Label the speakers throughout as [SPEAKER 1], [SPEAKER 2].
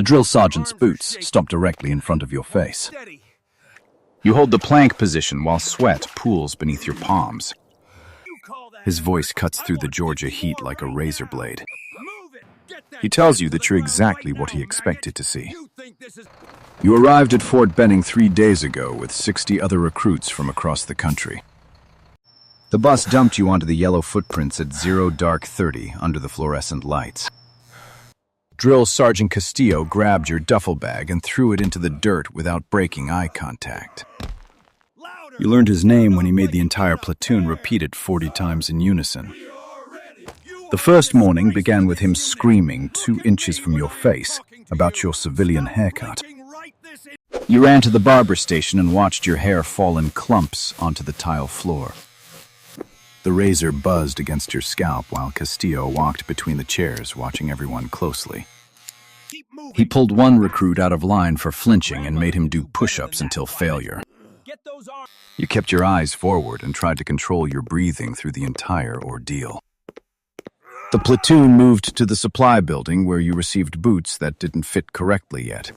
[SPEAKER 1] The drill sergeant's boots stop directly in front of your face. You hold the plank position while sweat pools beneath your palms. His voice cuts through the Georgia heat like a razor blade. He tells you that you're exactly what he expected to see. You arrived at Fort Benning 3 days ago with 60 other recruits from across the country. The bus dumped you onto the yellow footprints at 0:30 under the fluorescent lights. Drill Sergeant Castillo grabbed your duffel bag and threw it into the dirt without breaking eye contact. You learned his name when he made the entire platoon repeat it 40 times in unison. The first morning began with him screaming 2 inches from your face about your civilian haircut. You ran to the barber station and watched your hair fall in clumps onto the tile floor. The razor buzzed against your scalp while Castillo walked between the chairs, watching everyone closely. He pulled one recruit out of line for flinching and made him do push-ups until failure. You kept your eyes forward and tried to control your breathing through the entire ordeal. The platoon moved to the supply building where you received boots that didn't fit correctly yet.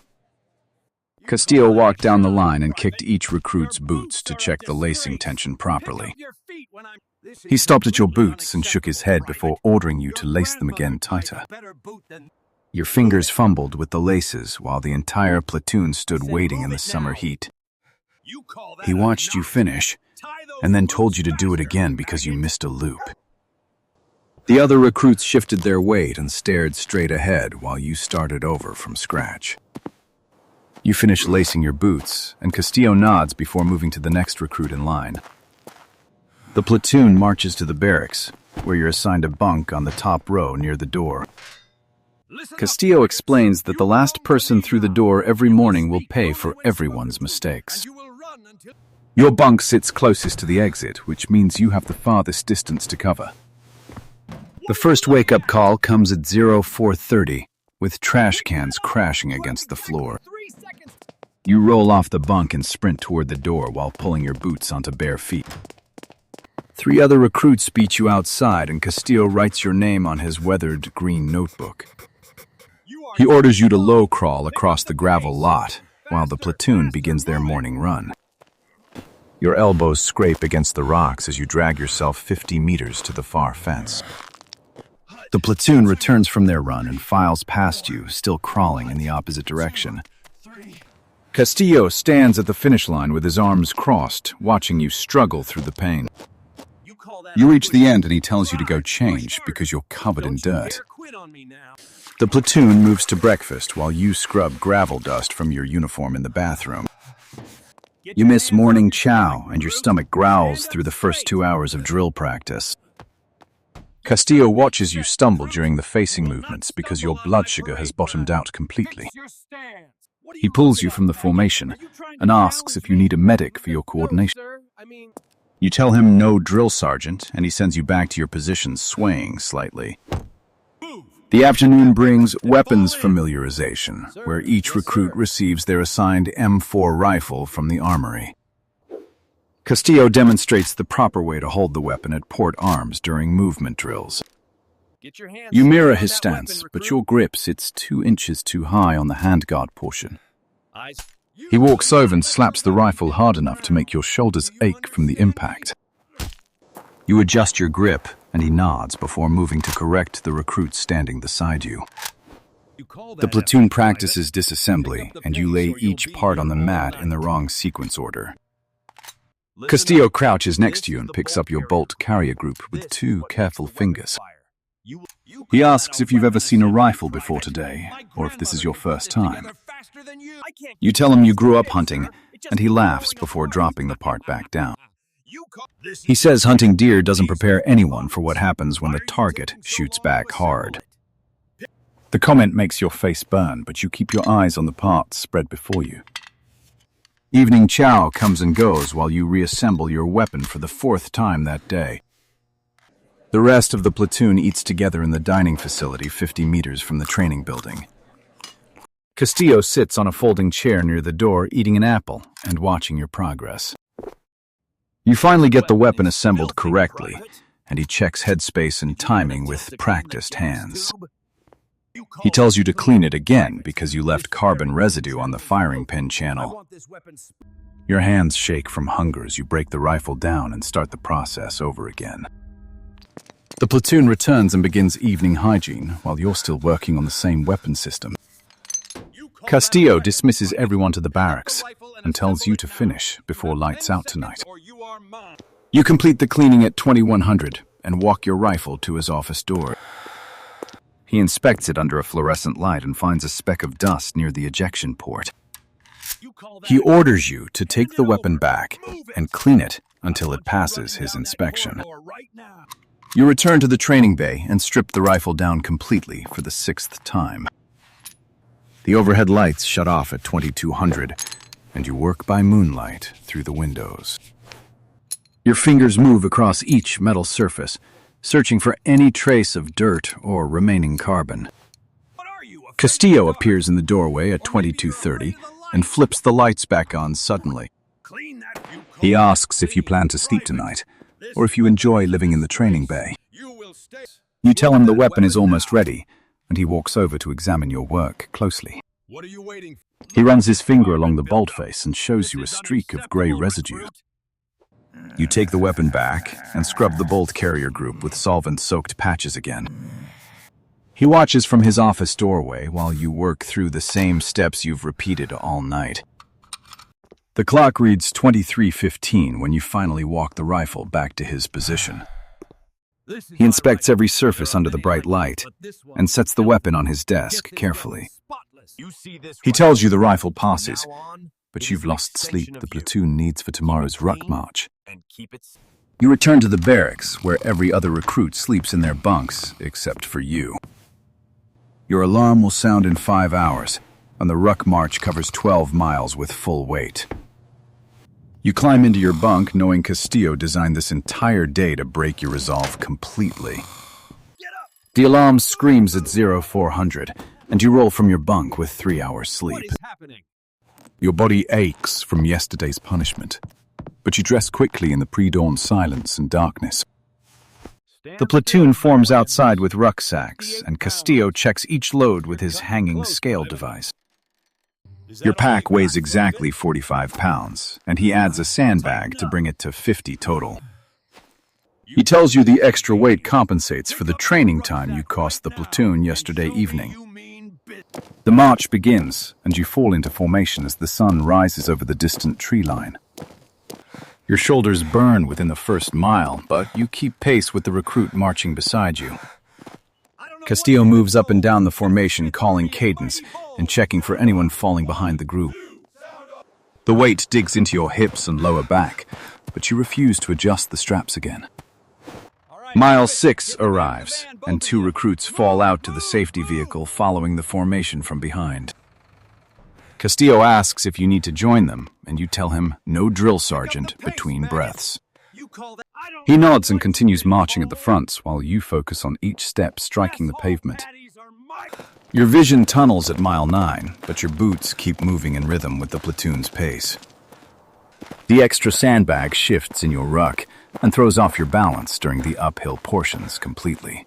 [SPEAKER 1] Castillo walked down the line and kicked each recruit's boots to check the lacing tension properly. He stopped at your boots and shook his head before ordering you to lace them again tighter. Your fingers fumbled with the laces while the entire platoon stood waiting in the summer heat. He watched you finish and then told you to do it again because you missed a loop. The other recruits shifted their weight and stared straight ahead while you started over from scratch. You finish lacing your boots, and Castillo nods before moving to the next recruit in line. The platoon marches to the barracks, where you're assigned a bunk on the top row near the door. Castillo explains that the last person through the door every morning will pay for everyone's mistakes. Your bunk sits closest to the exit, which means you have the farthest distance to cover. The first wake-up call comes at 04:30, with trash cans crashing against the floor. You roll off the bunk and sprint toward the door while pulling your boots onto bare feet. 3 other recruits beat you outside, and Castillo writes your name on his weathered green notebook. He orders you to low crawl across the gravel lot while the platoon begins their morning run. Your elbows scrape against the rocks as you drag yourself 50 meters to the far fence. The platoon returns from their run and files past you, still crawling in the opposite direction. Castillo stands at the finish line with his arms crossed, watching you struggle through the pain. You reach the end and he tells you to go change because you're covered in dirt. The platoon moves to breakfast while you scrub gravel dust from your uniform in the bathroom. You miss morning chow and your stomach growls through the first 2 hours of drill practice. Castillo watches you stumble during the facing movements because your blood sugar has bottomed out completely. He pulls you from the formation and asks if you need a medic for your coordination. You tell him no, drill sergeant, and he sends you back to your position, swaying slightly. The afternoon brings weapons familiarization, where each recruit receives their assigned M4 rifle from the armory. Castillo demonstrates the proper way to hold the weapon at port arms during movement drills. You mirror his stance, but your grip sits 2 inches too high on the handguard portion. He walks over and slaps the rifle hard enough to make your shoulders ache from the impact. You adjust your grip, and he nods before moving to correct the recruit standing beside you. The platoon practices disassembly, and you lay each part on the mat in the wrong sequence order. Castillo crouches next to you and picks up your bolt carrier group with 2 careful fingers. He asks if you've ever seen a rifle before today, or if this is your first time. You tell him you grew up hunting, and he laughs before dropping the part back down. He says hunting deer doesn't prepare anyone for what happens when the target shoots back hard. The comment makes your face burn, but you keep your eyes on the parts spread before you. Evening chow comes and goes while you reassemble your weapon for the 4th time that day. The rest of the platoon eats together in the dining facility 50 meters from the training building. Castillo sits on a folding chair near the door, eating an apple and watching your progress. You finally get the weapon assembled correctly, and he checks headspace and timing with practiced hands. He tells you to clean it again because you left carbon residue on the firing pin channel. Your hands shake from hunger as you break the rifle down and start the process over again. The platoon returns and begins evening hygiene while you're still working on the same weapon system. Castillo dismisses everyone to the barracks and tells you to finish before lights out tonight. You complete the cleaning at 2100 and walk your rifle to his office door. He inspects it under a fluorescent light and finds a speck of dust near the ejection port. He orders you to take the weapon back and clean it until it passes his inspection. You return to the training bay and strip the rifle down completely for the 6th time. The overhead lights shut off at 2200, and you work by moonlight through the windows. Your fingers move across each metal surface, searching for any trace of dirt or remaining carbon. Castillo appears in the doorway at 2230 and flips the lights back on suddenly. He asks if you plan to sleep tonight, or if you enjoy living in the training bay. You tell him the weapon is almost ready, and he walks over to examine your work closely. He runs his finger along the bolt face and shows you a streak of gray residue. You take the weapon back and scrub the bolt carrier group with solvent-soaked patches again. He watches from his office doorway while you work through the same steps you've repeated all night. The clock reads 23:15 when you finally walk the rifle back to his position. He inspects every surface under the bright light and sets the weapon on his desk carefully. He tells you the rifle passes, but you've lost sleep the platoon needs for tomorrow's ruck march. You return to the barracks, where every other recruit sleeps in their bunks except for you. Your alarm will sound in 5 hours, and the ruck march covers 12 miles with full weight. You climb into your bunk knowing Castillo designed this entire day to break your resolve completely. The alarm screams at 0400, and you roll from your bunk with 3 hours sleep. Your body aches from yesterday's punishment, but you dress quickly in the pre-dawn silence and darkness. The platoon forms outside with rucksacks, and Castillo checks each load with his hanging scale device. Your pack weighs exactly 45 pounds, and he adds a sandbag to bring it to 50 total. He tells you the extra weight compensates for the training time you cost the platoon yesterday evening. The march begins, and you fall into formation as the sun rises over the distant tree line. Your shoulders burn within the first mile, but you keep pace with the recruit marching beside you. Castillo moves up and down the formation, calling cadence and checking for anyone falling behind the group. The weight digs into your hips and lower back, but you refuse to adjust the straps again. Mile 6 arrives, and 2 recruits fall out to the safety vehicle following the formation from behind. Castillo asks if you need to join them, and you tell him, no drill sergeant, between breaths. He nods and continues marching at the front while you focus on each step striking the pavement. Your vision tunnels at mile 9, but your boots keep moving in rhythm with the platoon's pace. The extra sandbag shifts in your ruck and throws off your balance during the uphill portions completely.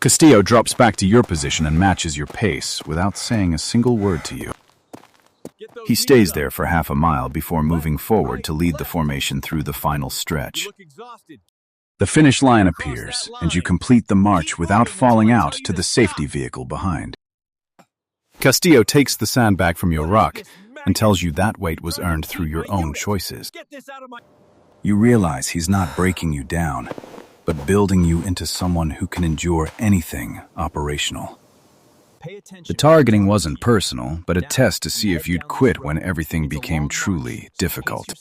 [SPEAKER 1] Castillo drops back to your position and matches your pace without saying a single word to you. He stays there for half a mile before moving forward to lead the formation through the final stretch. The finish line appears, and you complete the march without falling out to the safety vehicle behind. Castillo takes the sandbag from your ruck and tells you that weight was earned through your own choices. You realize he's not breaking you down, but building you into someone who can endure anything operational. The targeting wasn't personal, but a test to see if you'd quit when everything became truly difficult.